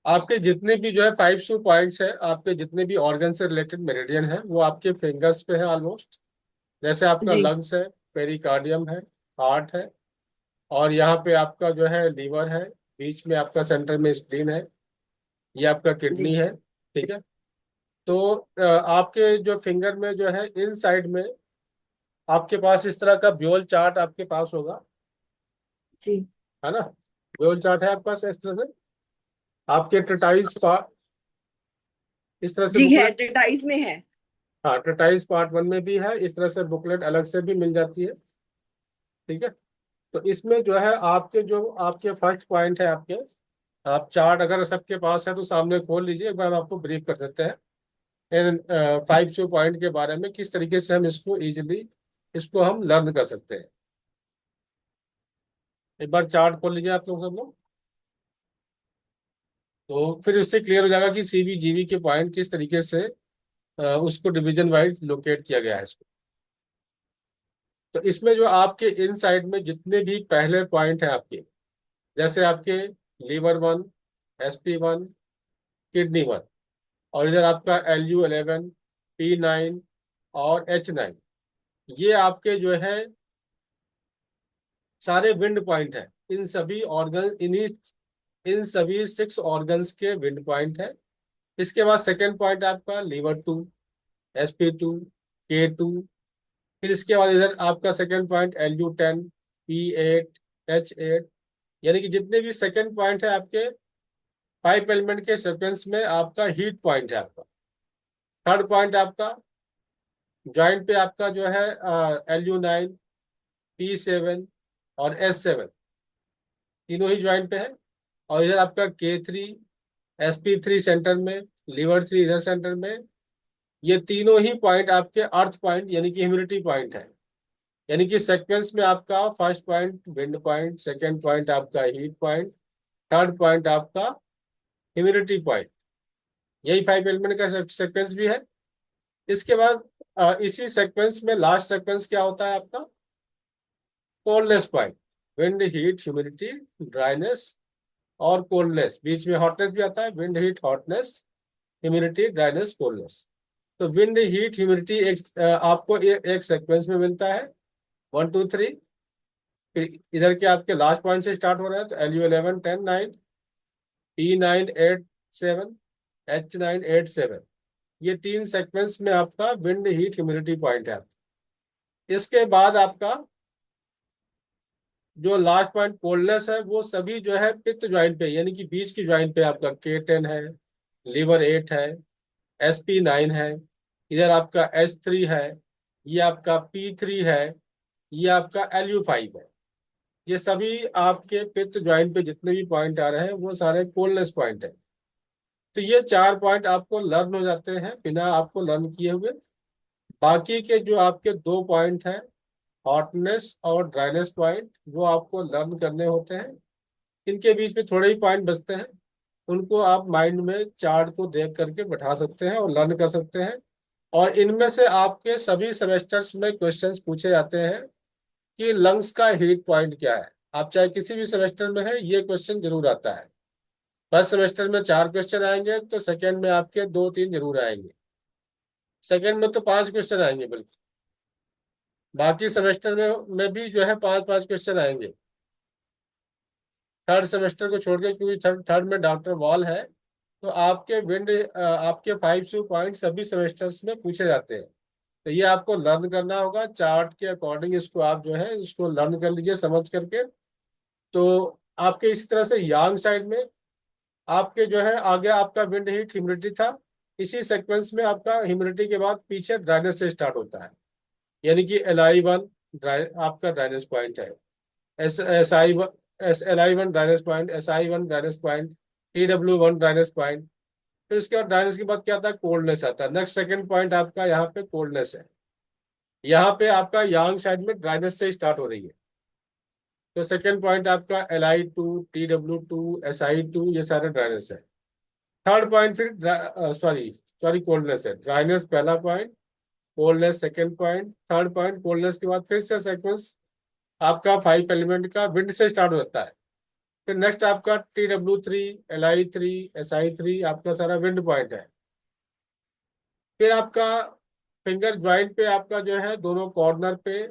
आपके जितने भी जो है 5 पॉइंट्स है, आपके जितने भी ऑर्गन से रिलेटेड मेरिडियन है वो आपके फिंगर्स पे है ऑलमोस्ट। जैसे आपका जी। लंग्स है, पेरिकार्डियम है, हार्ट है, और यहाँ पे आपका जो है लीवर है, बीच में आपका सेंटर में स्प्लीन है, ये आपका किडनी जी। है। ठीक है। तो आपके जो फिंगर में जो है इन साइड में आपके पास इस तरह का ब्योल चार्ट आपके पास होगा, जी। है ना। ब्योल चार्ट है आपके पास इस तरह से, आपके ट्रेटाइज पार्ट, इस तरह से जी है, बुकलेट। एडवर्टाइज में है। हाँ, ट्रेटाइज पार्ट 1 में भी है, इस तरह से बुकलेट अलग से भी मिल जाती है। ठीक है। तो इसमें जो है आपके जो आपके फर्स्ट पॉइंट है आपके, आप चार्ट अगर सबके पास है तो सामने खोल लीजिए, एक बार हम आपको ब्रीफ कर देते हैं इन 5 पॉइंट के बारे में, किस तरीके से हम इसको इजीली इसको हम लर्न कर सकते हैं। एक बार चार्ट खोल लीजिए आप लोग सब लोग, तो फिर इससे क्लियर हो जाएगा कि सीबी जीवी के पॉइंट किस तरीके से उसको डिवीजन वाइज लोकेट किया गया है इसको। तो इसमें जो आपके इन साइड में जितने भी पहले पॉइंट हैं आपके, जैसे आपके लीवर 1, SP1, किडनी 1, और इधर आपका LU11, P9 और H9, ये आपके जो है सारे विंड पॉइंट हैं। इन सभी ऑर्गन इन्हीं इन सभी 6 ऑर्गन्स के विंड पॉइंट है। इसके बाद सेकेंड पॉइंट आपका लीवर 2, SP2, K2। फिर इसके बाद इधर आपका second point LU10, P8, H8। यानी कि जितने भी सेकेंड पॉइंट है आपके 5 एलिमेंट के सीक्वेंस में आपका हीट पॉइंट है आपका। थर्ड पॉइंट आपका ज्वाइंट पे आपका जो है LU9, P7 और S7, तीनों ही ज्वाइंट पे है। और इधर आपका K3, SP3 सेंटर में, लीवर 3 इधर सेंटर में। ये तीनों ही पॉइंट आपके अर्थ पॉइंट यानी कि ह्यूमिडिटी पॉइंट है। यानी कि सीक्वेंस में आपका first point wind point, second point आपका हीट पॉइंट, थर्ड पॉइंट आपका ह्यूमिडिटी पॉइंट। यही 5 एलिमेंट का सीक्वेंस भी है। इसके बाद इसी सीक्वेंस में लास्ट सीक्वेंस क्या होता है आपका, coldness point. Wind heat humidity dryness और कोल्डनेस, बीच में हॉटनेस भी आता है, wind heat hotness, humidity dryness coldness. तो विंड हीट ह्यूमिडिटी आपको एक सीक्वेंस में मिलता है, 1 2 3। फिर इधर के आपके लास्ट पॉइंट से स्टार्ट हो रहा है, तो LU11 10 9, P9 8 7, H9 8 7। ये तीन सीक्वेंस में आपका विंड हीट ह्यूमिडिटी पॉइंट है। इसके बाद आपका जो लास्ट पॉइंट कोल्डनेस है वो सभी जो है पित्त ज्वाइंट पे, यानी कि बीच की ज्वाइंट पे आपका K10 है, लीवर 8 है, SP9 है, इधर आपका H3 है, ये आपका P3 है, ये आपका LU5 है। ये सभी आपके पित्त ज्वाइंट पे जितने भी पॉइंट आ रहे हैं वो सारे कोल्डनेस पॉइंट है। तो ये 4 पॉइंट आपको लर्न हो जाते हैं बिना आपको लर्न किए हुए। बाकी के जो आपके 2 पॉइंट हैं, हॉटनेस और ड्राइनेस पॉइंट, वो आपको लर्न करने होते हैं। इनके बीच में थोड़े ही पॉइंट बचते हैं, उनको आप माइंड में चार्ट को देख करके बैठा सकते हैं और लर्न कर सकते हैं। और इनमें से आपके सभी सेमेस्टर्स में क्वेश्चंस पूछे जाते हैं कि लंग्स का हीट पॉइंट क्या है। आप चाहे किसी भी सेमेस्टर में है, ये क्वेश्चन जरूर आता है। फर्स्ट सेमेस्टर में 4 क्वेश्चन आएंगे, तो सेकेंड में आपके 2 3 जरूर आएंगे, सेकेंड में तो 5 क्वेश्चन आएंगे बिल्कुल। बाकी सेमेस्टर में भी जो है 5 5 क्वेश्चन आएंगे, थर्ड सेमेस्टर को छोड़ के, क्योंकि थर्ड थर्ड में डॉक्टर वॉल है। तो आपके विंड आपके 5 पॉइंट सभी सेमेस्टर्स में पूछे जाते हैं। तो ये आपको लर्न करना होगा चार्ट के अकॉर्डिंग, इसको आप जो है इसको लर्न कर लीजिए समझ करके। तो आपके इसी तरह से यांग साइड में आपके जो है आगे आपका विंड हीट ह्यूमिडिटी था। इसी सीक्वेंस में आपका ह्यूमिडिटी के बाद पीछे ड्राइनेस से स्टार्ट होता है। यानी कि LI1 आपका ड्राइनेस पॉइंट है, LI1 dryness point, SI1 dryness point, TW1 dryness point. फिर उसके बाद ड्राइनेस के बाद क्या आता है, कोल्डनेस आता है। नेक्स्ट सेकंड पॉइंट आपका यहाँ पे कोल्डनेस है। यहाँ पे आपका यांग साइड में ड्राइनेस से स्टार्ट हो रही है। तो सेकंड पॉइंट आपका LI2, TW2, SI2, ये सारे ड्राइनेस है। थर्ड पॉइंट फिर सॉरी सॉरी कोल्डनेस है। ड्राइनेस पहला point, coldness second point, third point coldness के बाद फिर से सेक्वेंस आपका 5 एलिमेंट का विंड से स्टार्ट हो जाता है। फिर नेक्स्ट आपका TW3, LI3, SI3 आपका सारा विंड पॉइंट है। फिर आपका फिंगर ज्वाइंट पे आपका जो है दोनों कॉर्नर पे,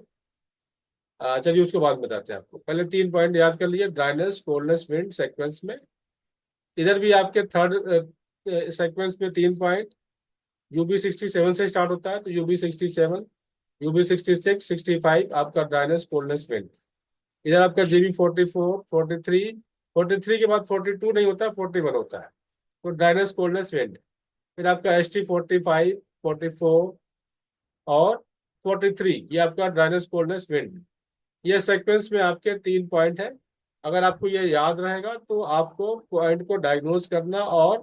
चलिए उसके बाद बताते हैं आपको। पहले 3 पॉइंट याद कर लिए, ड्राइनेस, कोल्डनेस, विंड सेक्वेंस में। इधर भी आपके थर्ड सेक्वेंस में 3 पॉइंट, UB67 से स्टार्ट होता है, तो UB67, UB66, 65 आपका ड्राइनेस, कोल्डनेस, विंड। इधर आपका GB44, 43, 43 के बाद 42 नहीं होता, 41 होता है, तो ड्राइनेस, कोल्डनेस, विंड। फिर आपका ST45, 44 और 43, ये आपका ड्राइनेस, कोल्डनेस, विंड। ये सीक्वेंस में आपके 3 पॉइंट है। अगर आपको ये याद रहेगा तो आपको पॉइंट को डायग्नोज करना और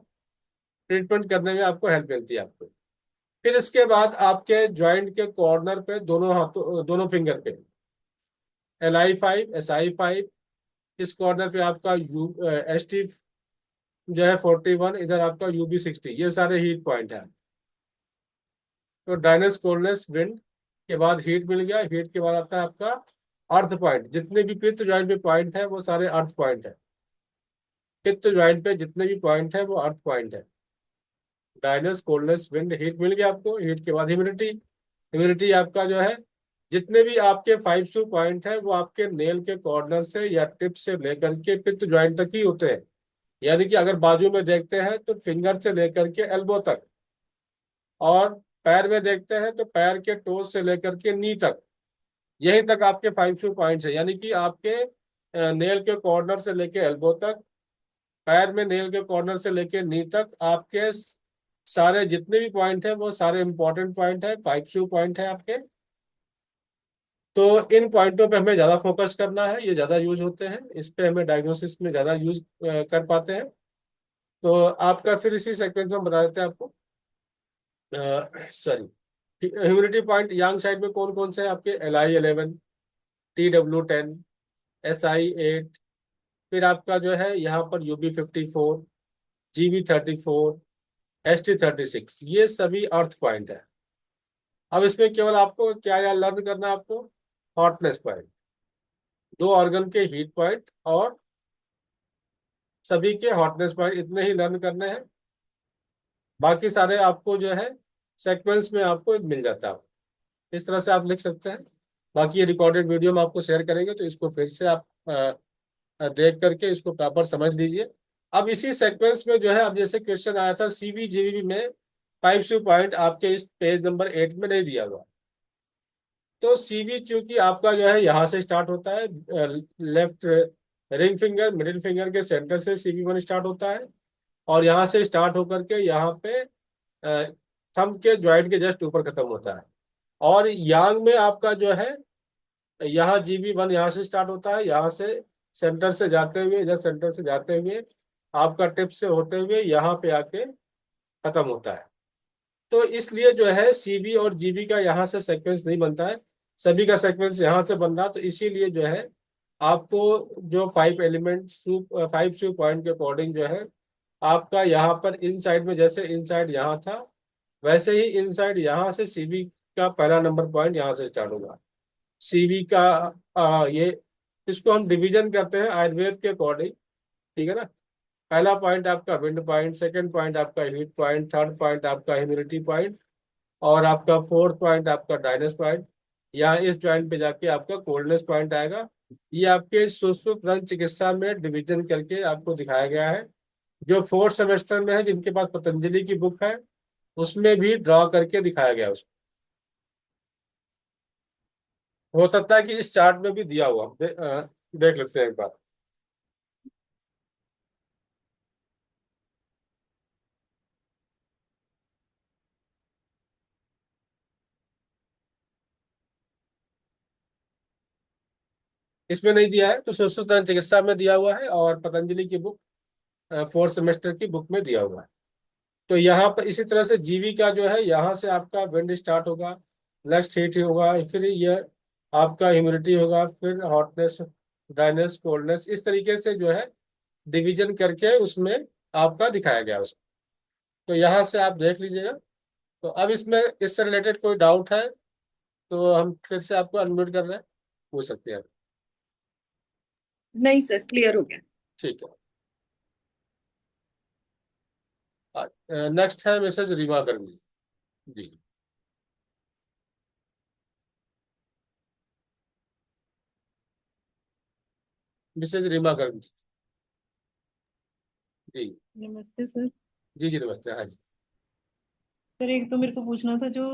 ट्रीटमेंट करने में आपको हेल्प मिलती है आपको। फिर इसके बाद आपके ज्वाइंट के कॉर्नर पे दोनों हाथों, दोनों फिंगर पे LI5, SI5, इस कॉर्नर पे आपका ST जो है 41, इधर आपका UB60, ये सारे हीट पॉइंट है। तो ड्राइनेस, कोल्डनेस, विंड के बाद हीट मिल गया। हीट के बाद आता है आपका अर्थ पॉइंट। जितने भी पित्त ज्वाइंट पे पॉइंट है वो सारे अर्थ पॉइंट है। पित्त ज्वाइंट पे जितने भी पॉइंट है वो अर्थ पॉइंट है। ड्राइनेस, कोल्डनेस, विंड, हीट मिल गया आपको। हीट के बाद ह्यूमिडिटी। ह्यूमिडिटी आपका जो है, जितने भी आपके 5 पॉइंट है वो आपके नेल के कॉर्नर से या टिप से लेकर के पित्त ज्वाइंट तक ही होते हैं। यानी कि अगर बाजू में देखते हैं तो फिंगर से लेकर के एल्बो तक, और पैर में देखते हैं तो पैर के टोज से लेकर के नी तक, यहीं तक आपके 5 पॉइंट्स है। यानी कि आपके नेल के कॉर्नर से लेके एल्बो तक, पैर में नेल के कॉर्नर से लेके नी तक, आपके सारे जितने भी पॉइंट है वो सारे इंपॉर्टेंट पॉइंट है, 5 पॉइंट है आपके। तो इन पॉइंटों पे हमें ज्यादा फोकस करना है, ये ज्यादा यूज होते हैं, इस पे हमें डायग्नोसिस में ज्यादा यूज कर पाते हैं। तो आपका फिर इसी सेक्वेंस में बता देते हैं आपको। सॉरी, ह्यूमिडिटी पॉइंट यांग साइड में कौन कौन से हैं आपके? LI11, TW10, SI8, फिर आपका जो है यहाँ पर UB54, GB34, ST36, ये सभी अर्थ पॉइंट है। अब इसमें केवल आपको क्या याद लर्न करना है आपको? हॉटनेस पॉइंट, दो ऑर्गन के हीट पॉइंट और सभी के हॉटनेस पॉइंट, इतने ही लर्न करने हैं। बाकी सारे आपको जो है सेक्वेंस में आपको मिल जाता है। इस तरह से आप लिख सकते हैं। बाकी ये रिकॉर्डेड वीडियो हम आपको शेयर करेंगे, तो इसको फिर से आप देख करके इसको प्रॉपर समझ लीजिए। अब इसी सीक्वेंस में जो है, अब जैसे क्वेश्चन आया था CBGB में 5 पॉइंट आपके इस पेज नंबर 8 में नहीं दिया हुआ। तो CB चूंकि आपका जो है यहाँ से स्टार्ट होता है, left ring finger, middle finger के सेंटर से CB1 स्टार्ट होता है, और यहाँ से स्टार्ट होकर के यहाँ पे थंब के ज्वाइंट के जस्ट ऊपर खत्म होता है। और यांग में आपका जो है, यहाँ GB1 यहाँ से स्टार्ट होता है, यहाँ से सेंटर से जाते हुए, इधर सेंटर से जाते हुए आपका टिप से होते हुए यहाँ पे आके खत्म होता है। तो इसलिए जो है CB और GB का यहाँ से सीक्वेंस नहीं बनता है, सभी का सीक्वेंस यहाँ से बन रहा। तो इसीलिए जो है आपको जो 5 पॉइंट के अकॉर्डिंग जो है आपका यहाँ पर इन साइड में, जैसे इन साइड यहाँ था वैसे ही इन साइड यहाँ से CB का पहला नंबर पॉइंट यहाँ से स्टार्ट होगा। CB का ये, इसको हम डिवीजन करते हैं आयुर्वेद के अकॉर्डिंग, ठीक है ना। पहला पॉइंट आपका विंड पॉइंट, सेकंड पॉइंट आपका हीट पॉइंट, थर्ड पॉइंट आपका ह्यूमिडिटी पॉइंट, और आपका फोर्थ पॉइंट आपका ड्राइनेस पॉइंट। यहाँ इस जॉइंट पे जाके आपका कोल्डनेस पॉइंट आएगा। ये आपके सुश्रुत चिकित्सा में डिवीजन करके आपको दिखाया गया है, जो 4th सेमेस्टर में है, जिनके पास पतंजलि की बुक है उसमें भी ड्रॉ करके दिखाया गया है उसको। हो सकता है कि इस चार्ट में भी दिया हुआ, देख लेते हैं एक बार। इसमें नहीं दिया है, तो सुश्रुत चिकित्सा में दिया हुआ है, और पतंजलि की बुक 4th सेमेस्टर की बुक में दिया हुआ है। तो यहाँ पर इसी तरह से जीवी का जो है, यहाँ से आपका विंड स्टार्ट होगा, नेक्स्ट हीट होगा, फिर ये आपका ह्यूमिडिटी होगा, फिर हॉटनेस, ड्राइनेस, कोल्डनेस, इस तरीके से जो है डिवीजन करके उसमें आपका दिखाया गया उसको। तो यहाँ से आप देख लीजिएगा। तो अब इसमें इससे रिलेटेड कोई डाउट है तो हम फिर से आपको अनम्यूट कर रहे हैं, पूछ सकते हैं। नहीं सर, क्लियर हो गया। ठीक है। नेक्स्ट है मिसेज रीमा गर्ग जी। मिसेज रीमा गर्ग जी। नमस्ते सर। जी जी नमस्ते। हाँ जी। सर एक तो मेरे को पूछना था जो